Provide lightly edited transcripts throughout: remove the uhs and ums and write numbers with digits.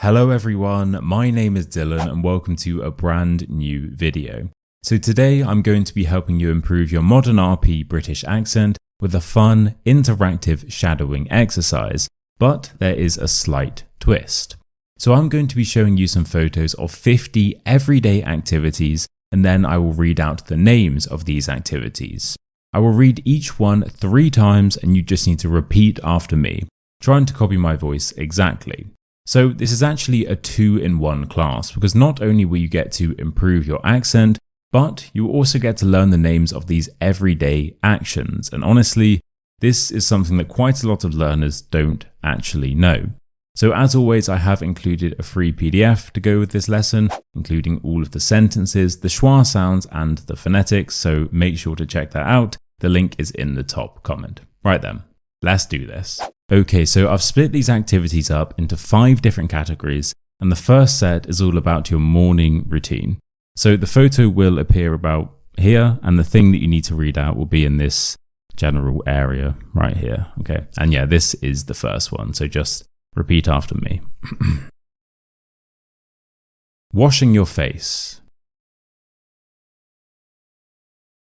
Hello everyone, my name is Dylan and welcome to a brand new video. So today I'm going to be helping you improve your modern RP British accent with a fun, interactive shadowing exercise, but there is a slight twist. So I'm going to be showing you some photos of 50 everyday activities and then I will read out the names of these activities. I will read each one 3 times and you just need to repeat after me, trying to copy my voice exactly. So this is actually a 2-in-1 class because not only will you get to improve your accent, but you will also get to learn the names of these everyday actions. And honestly, this is something that quite a lot of learners don't actually know. So as always, I have included a free PDF to go with this lesson, including all of the sentences, the schwa sounds and the phonetics. So make sure to check that out. The link is in the top comment. Right then, let's do this. Okay, so I've split these activities up into 5 different categories, and the first set is all about your morning routine. So the photo will appear about here, and the thing that you need to read out will be in this general area right here, okay? And yeah, this is the first one, so just repeat after me. Washing your face.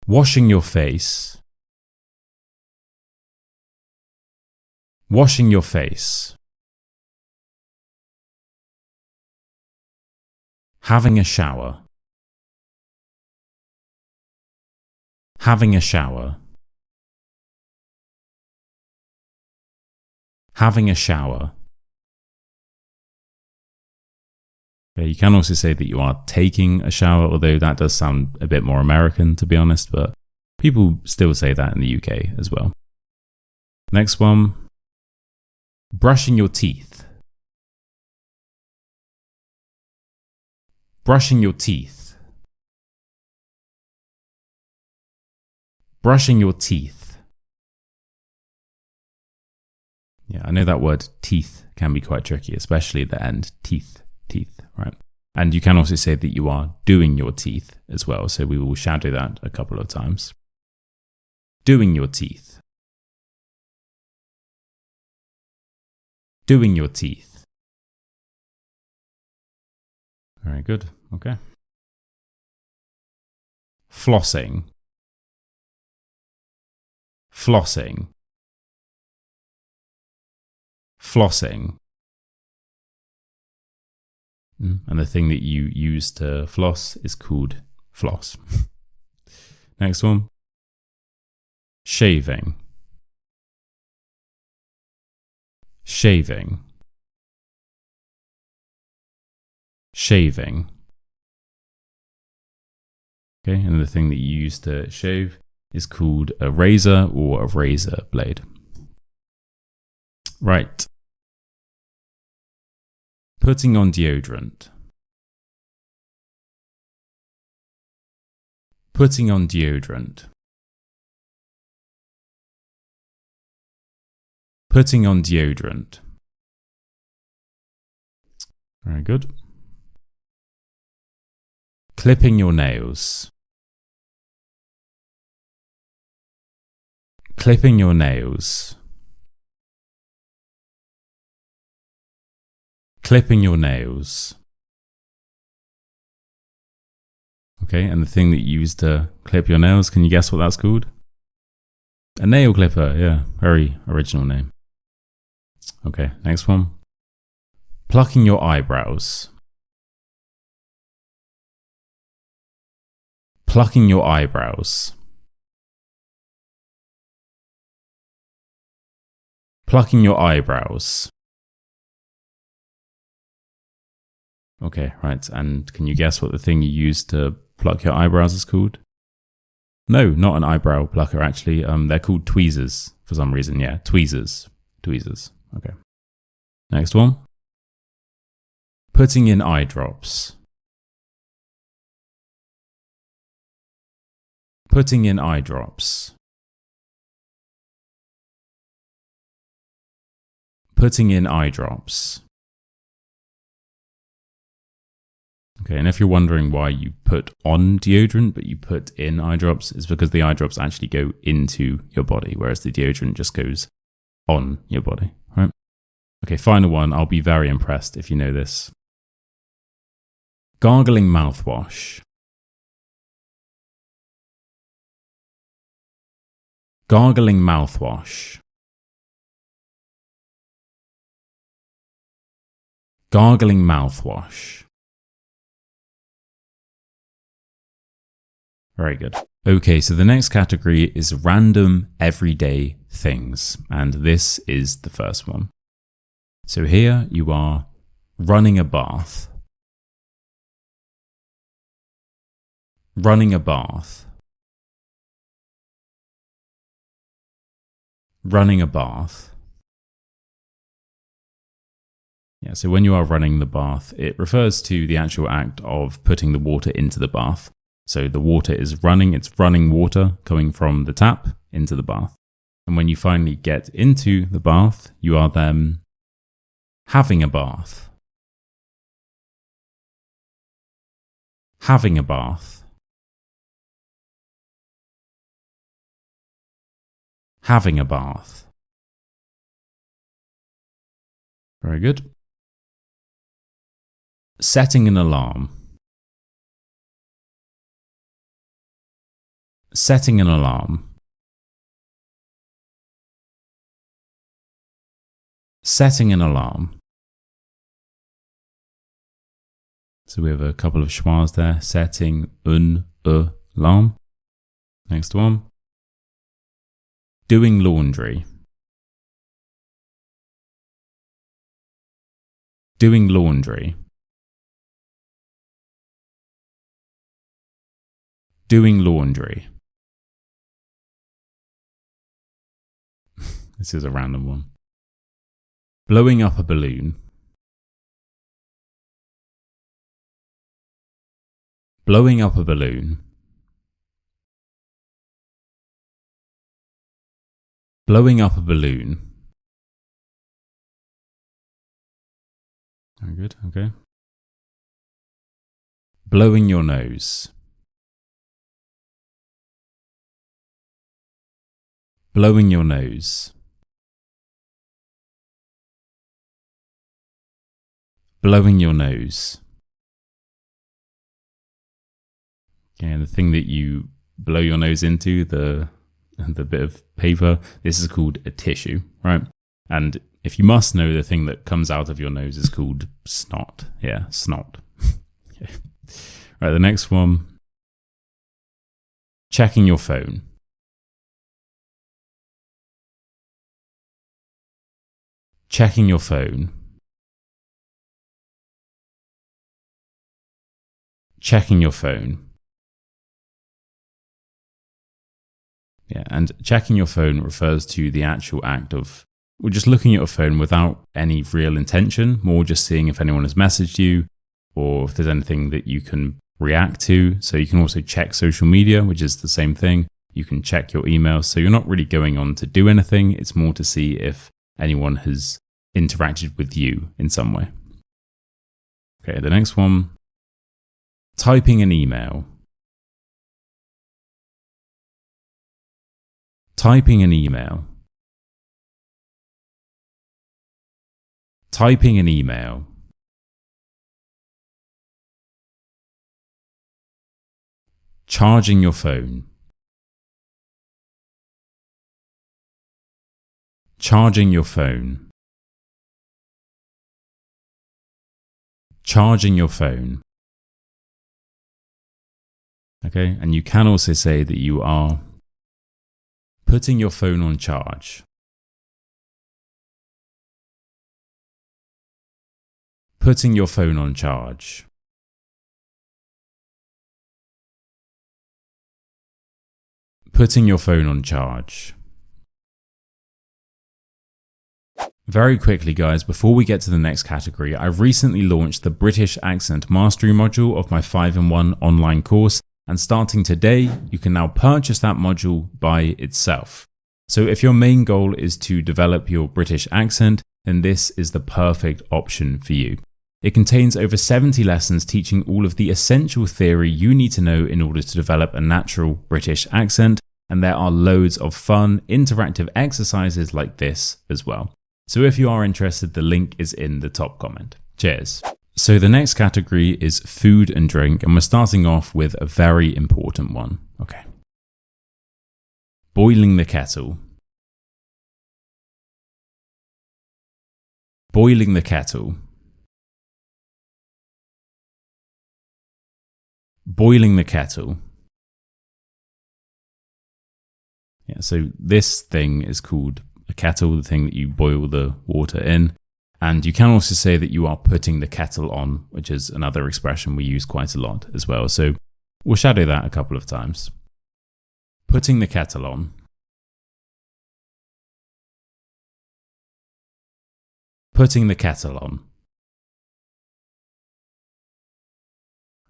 Washing your face. Washing your face. Having a shower. Having a shower. Having a shower. Okay, you can also say that you are taking a shower, although that does sound a bit more American, to be honest, but people still say that in the UK as well. Next one. Brushing your teeth. Brushing your teeth. Brushing your teeth. Yeah, I know that word teeth can be quite tricky, especially at the end. Teeth, teeth, right? And you can also say that you are doing your teeth as well. So we will shadow that a couple of times. Doing your teeth. Doing your teeth. Very good. Okay. Flossing. Flossing. Flossing. And the thing that you use to floss is called floss. Next one. Shaving. Shaving. Shaving. Okay, and the thing that you use to shave is called a razor or a razor blade. Right. Putting on deodorant. Putting on deodorant. Putting on deodorant. Very good. Clipping your nails. Clipping your nails. Clipping your nails. Okay, and the thing that you use to clip your nails, can you guess what that's called? A nail clipper, yeah, very original name. Okay, next one. Plucking your eyebrows. Plucking your eyebrows. Plucking your eyebrows. Okay, right, and can you guess what the thing you use to pluck your eyebrows is called? No, not an eyebrow plucker actually, they're called tweezers for some reason, yeah, tweezers. Tweezers. Okay. Next one. Putting in eye drops. Putting in eye drops. Putting in eye drops. Okay, and if you're wondering why you put on deodorant but you put in eye drops, it's because the eye drops actually go into your body, whereas the deodorant just goes on your body, right? Okay, final one. I'll be very impressed if you know this. Gargling mouthwash. Gargling mouthwash. Gargling mouthwash. Very good. Okay, so the next category is random everyday things, and this is the first one. So here you are running a bath. Running a bath. Running a bath. Yeah, so when you are running the bath, it refers to the actual act of putting the water into the bath. So the water is running, it's running water coming from the tap into the bath. And when you finally get into the bath, you are then having a bath. Having a bath. Having a bath. Very good. Setting an alarm. Setting an alarm. Setting an alarm. So we have a couple of schwas there. Setting an alarm. Next one. Doing laundry. Doing laundry. Doing laundry. This is a random one. Blowing up a balloon. Blowing up a balloon. Blowing up a balloon. Very good, okay. Blowing your nose. Blowing your nose. Blowing your nose. Okay, and the thing that you blow your nose into, the bit of paper, this is called a tissue, right? And if you must know, the thing that comes out of your nose is called snot. Yeah, snot. Okay. Right, the next one. Checking your phone. Checking your phone. Checking your phone. Yeah, and checking your phone refers to the actual act of just looking at your phone without any real intention, more just seeing if anyone has messaged you or if there's anything that you can react to. So you can also check social media, which is the same thing. You can check your emails. So you're not really going on to do anything. It's more to see if anyone has interacted with you in some way. Okay, the next one. Typing an email. Typing an email. Typing an email. Charging your phone. Charging your phone. Charging your phone. Okay, and you can also say that you are putting your phone on charge. Putting your phone on charge. Putting your phone on charge. Very quickly, guys, before we get to the next category, I've recently launched the British Accent Mastery module of my 5-in-1 online course. And starting today, you can now purchase that module by itself. So if your main goal is to develop your British accent, then this is the perfect option for you. It contains over 70 lessons teaching all of the essential theory you need to know in order to develop a natural British accent. And there are loads of fun, interactive exercises like this as well. So if you are interested, the link is in the top comment. Cheers. So the next category is food and drink, and we're starting off with a very important one. Okay. Boiling the kettle. Boiling the kettle. Boiling the kettle. Yeah, so this thing is called a kettle, the thing that you boil the water in. And you can also say that you are putting the kettle on, which is another expression we use quite a lot as well. So we'll shadow that a couple of times. Putting the kettle on. Putting the kettle on.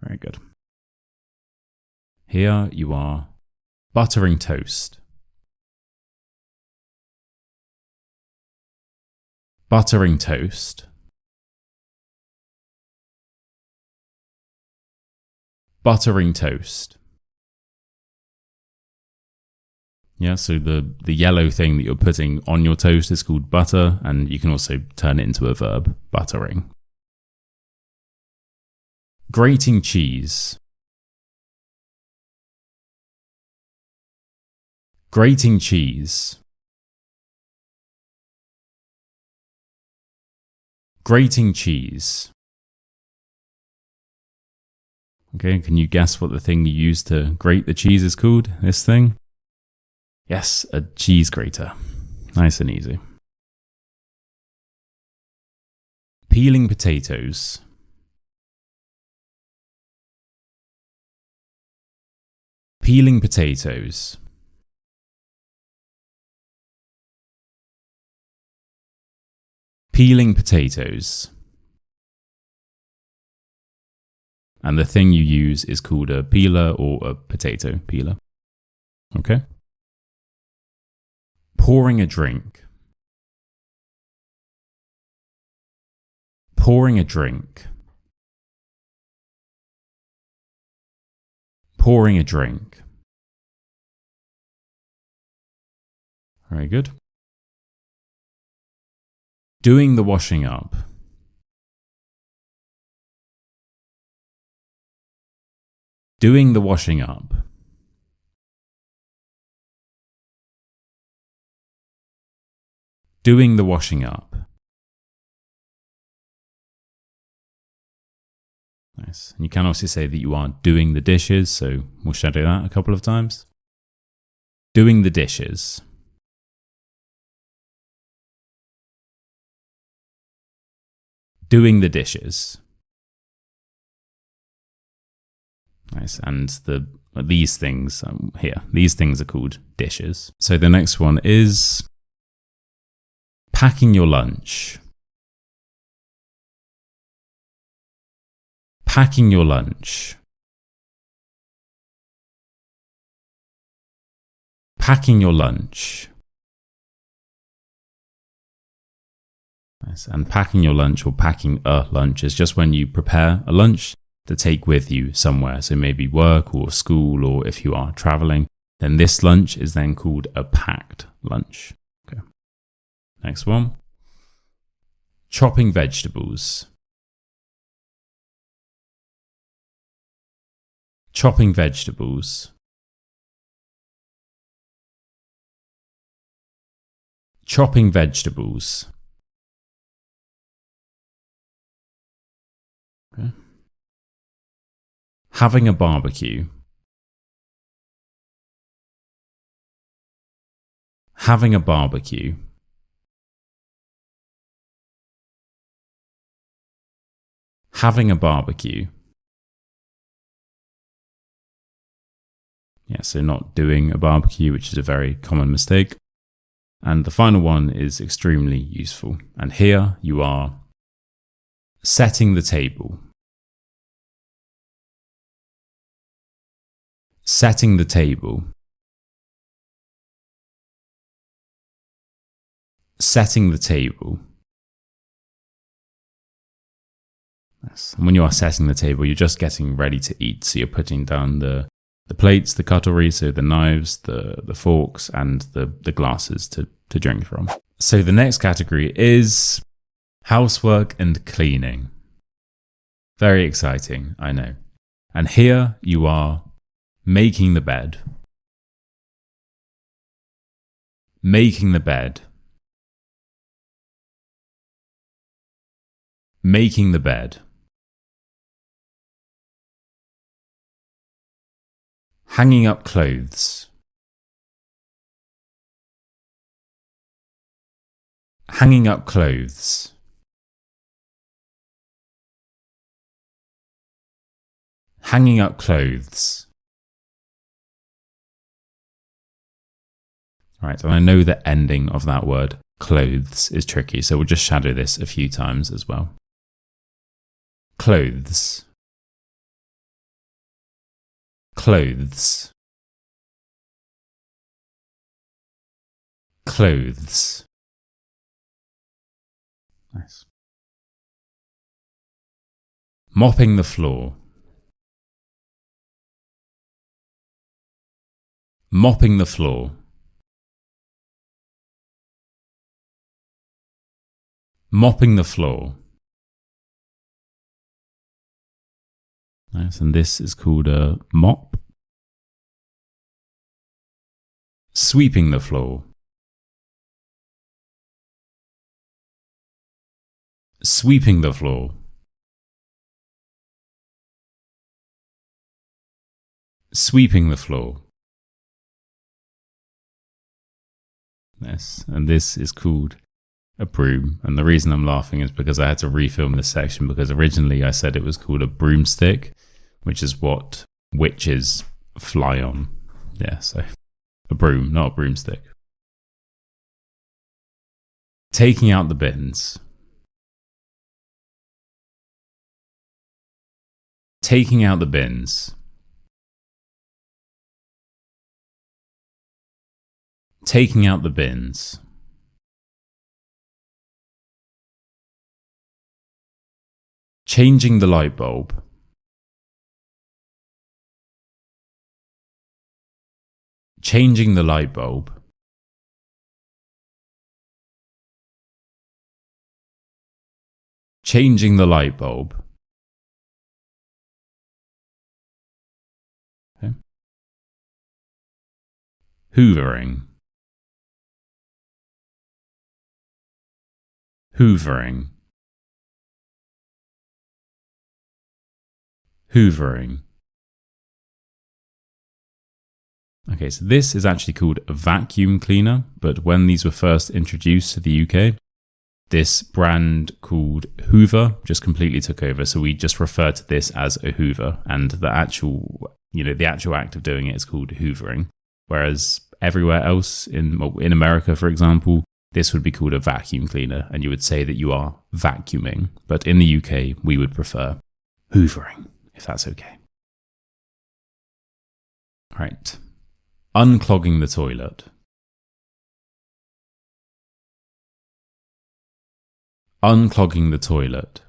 Very good. Here you are buttering toast. Buttering toast. Buttering toast. Yeah, so the yellow thing that you're putting on your toast is called butter, and you can also turn it into a verb, buttering. Grating cheese. Grating cheese. Grating cheese. Okay, can you guess what the thing you use to grate the cheese is called? This thing? Yes, a cheese grater. Nice and easy. Peeling potatoes. Peeling potatoes. Peeling potatoes. And the thing you use is called a peeler or a potato peeler. Okay? Pouring a drink. Pouring a drink. Pouring a drink. Very good. Doing the washing up. Doing the washing up. Doing the washing up. Nice. And you can also say that you are doing the dishes, so we'll shadow that a couple of times. Doing the dishes. Doing the dishes. Nice. And these things here, these things are called dishes. So the next one is packing your lunch. Packing your lunch. Packing your lunch. Nice. And packing your lunch or packing a lunch is just when you prepare a lunch to take with you somewhere. So maybe work or school, or if you are traveling, then this lunch is then called a packed lunch. Okay. Next one. Chopping vegetables. Chopping vegetables. Chopping vegetables. Okay. Having a barbecue. Having a barbecue. Having a barbecue. Yeah, so not doing a barbecue, which is a very common mistake. And the final one is extremely useful. And here you are setting the table. Setting the table. Setting the table. Yes. And when you are setting the table, you're just getting ready to eat. So you're putting down the plates, the cutlery, so the knives, the forks, and the glasses to drink from. So the next category is housework and cleaning. Very exciting, I know. And here you are making the bed. Making the bed. Making the bed. Hanging up clothes. Hanging up clothes. Hanging up clothes. Right, and I know the ending of that word, clothes, is tricky, so we'll just shadow this a few times as well. Clothes. Clothes. Clothes. Nice. Mopping the floor. Mopping the floor. Mopping the floor. Nice, and this is called a mop. Sweeping the floor. Sweeping the floor. Sweeping the floor. Yes, and this is called a broom. And the reason I'm laughing is because I had to refilm this section because originally I said it was called a broomstick, which is what witches fly on. Yeah, so a broom, not a broomstick. Taking out the bins. Taking out the bins. Taking out the bins. Changing the light bulb. Changing the light bulb. Changing the light bulb. Okay. Hoovering. Hoovering. Hoovering. Okay, so this is actually called a vacuum cleaner, but when these were first introduced to the UK, this brand called Hoover just completely took over. So we just refer to this as a Hoover, and the actual act of doing it is called hoovering. Whereas everywhere else in America, for example, this would be called a vacuum cleaner, and you would say that you are vacuuming. But in the UK, we would prefer hoovering, if that's okay. All right. Unclogging the toilet. Unclogging the toilet.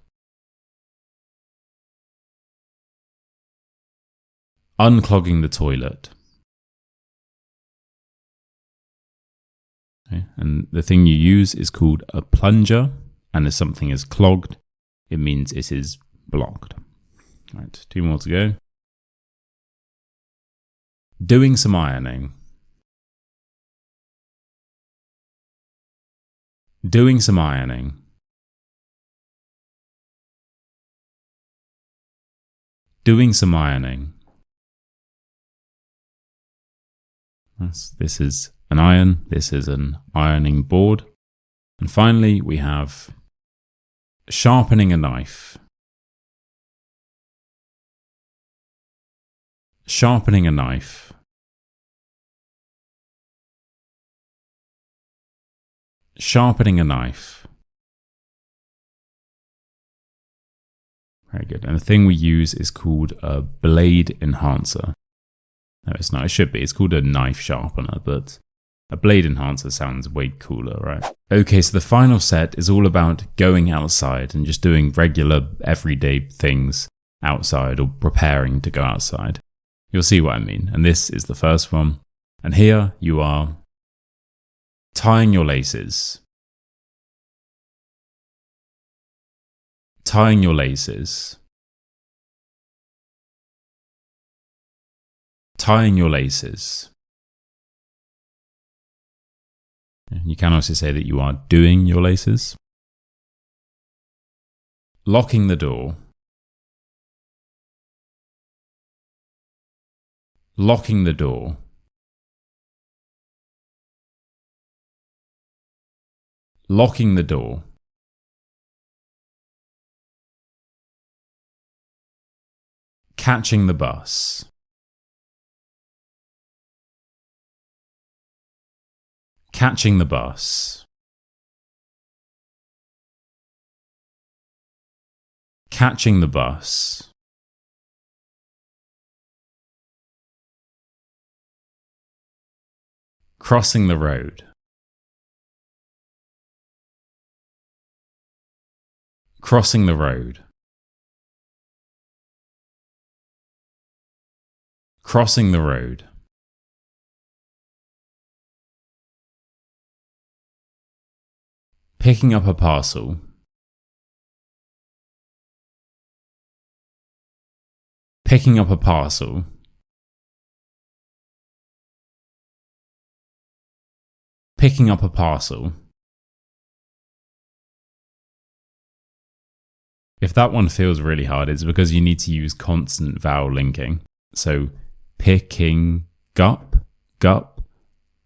Unclogging the toilet. Okay. And the thing you use is called a plunger, and if something is clogged, it means it is blocked. All right, 2 more to go. Doing some ironing. Doing some ironing. Doing some ironing. This is an iron. This is an ironing board. And finally, we have sharpening a knife. Sharpening a knife. Sharpening a knife. Very good. And the thing we use is called a blade enhancer. No, it's not. It should be. It's called a knife sharpener, but a blade enhancer sounds way cooler, right? Okay, so the final set is all about going outside and just doing regular, everyday things outside or preparing to go outside. You'll see what I mean. And this is the first one. And here you are tying your laces. tying your laces, tying your laces. You can also say that you are doing your laces. Locking the door, locking the door. Locking the door. Catching the bus. Catching the bus. Catching the bus. Crossing the road. Crossing the road. Crossing the road. Picking up a parcel. Picking up a parcel. Picking up a parcel. If that one feels really hard, it's because you need to use consonant vowel linking. So picking up,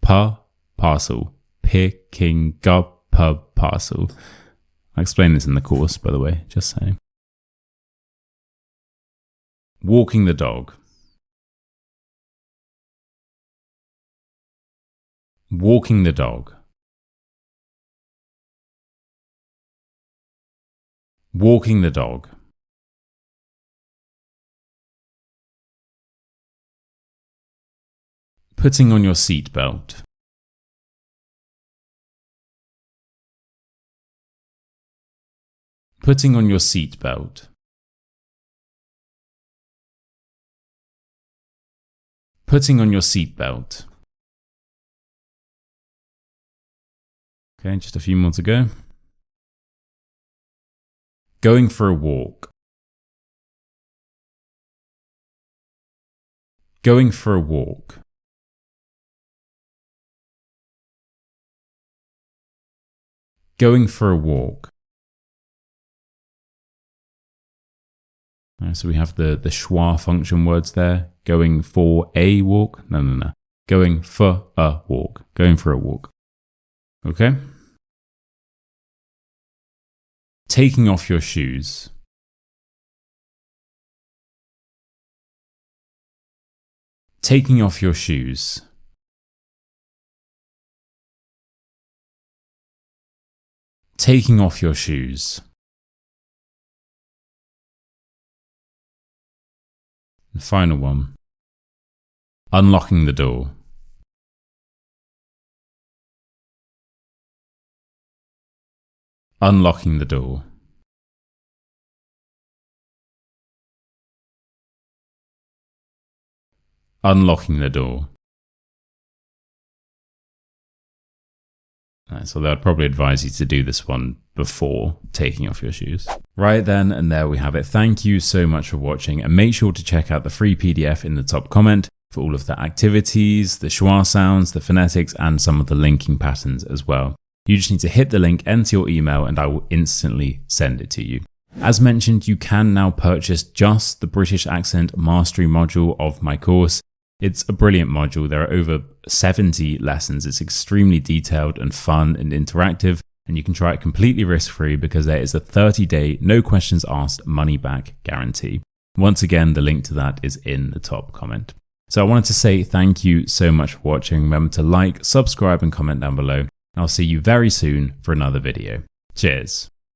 parcel. Picking up parcel. I explain this in the course, by the way, just saying. Walking the dog. Walking the dog. Walking the dog. Putting on your seatbelt. Putting on your seatbelt. Putting on your seatbelt. Okay, just a few more to go. Going for a walk. Going for a walk. Going for a walk. So we have the schwa function words there. Going for a walk. No. Going for a walk. Going for a walk. Okay? Taking off your shoes. Taking off your shoes. Taking off your shoes. The final one. Unlocking the door. Unlocking the door. Unlocking the door. So I'd probably advise you to do this one before taking off your shoes. Right then, and there we have it. Thank you so much for watching, and make sure to check out the free PDF in the top comment for all of the activities, the schwa sounds, the phonetics, and some of the linking patterns as well. You just need to hit the link, enter your email, and I will instantly send it to you. As mentioned, you can now purchase just the British Accent Mastery module of my course. It's a brilliant module. There are over 70 lessons. It's extremely detailed and fun and interactive, and you can try it completely risk-free because there is a 30-day, no questions asked, money-back guarantee. Once again, the link to that is in the top comment. So I wanted to say thank you so much for watching. Remember to like, subscribe, and comment down below. I'll see you very soon for another video. Cheers.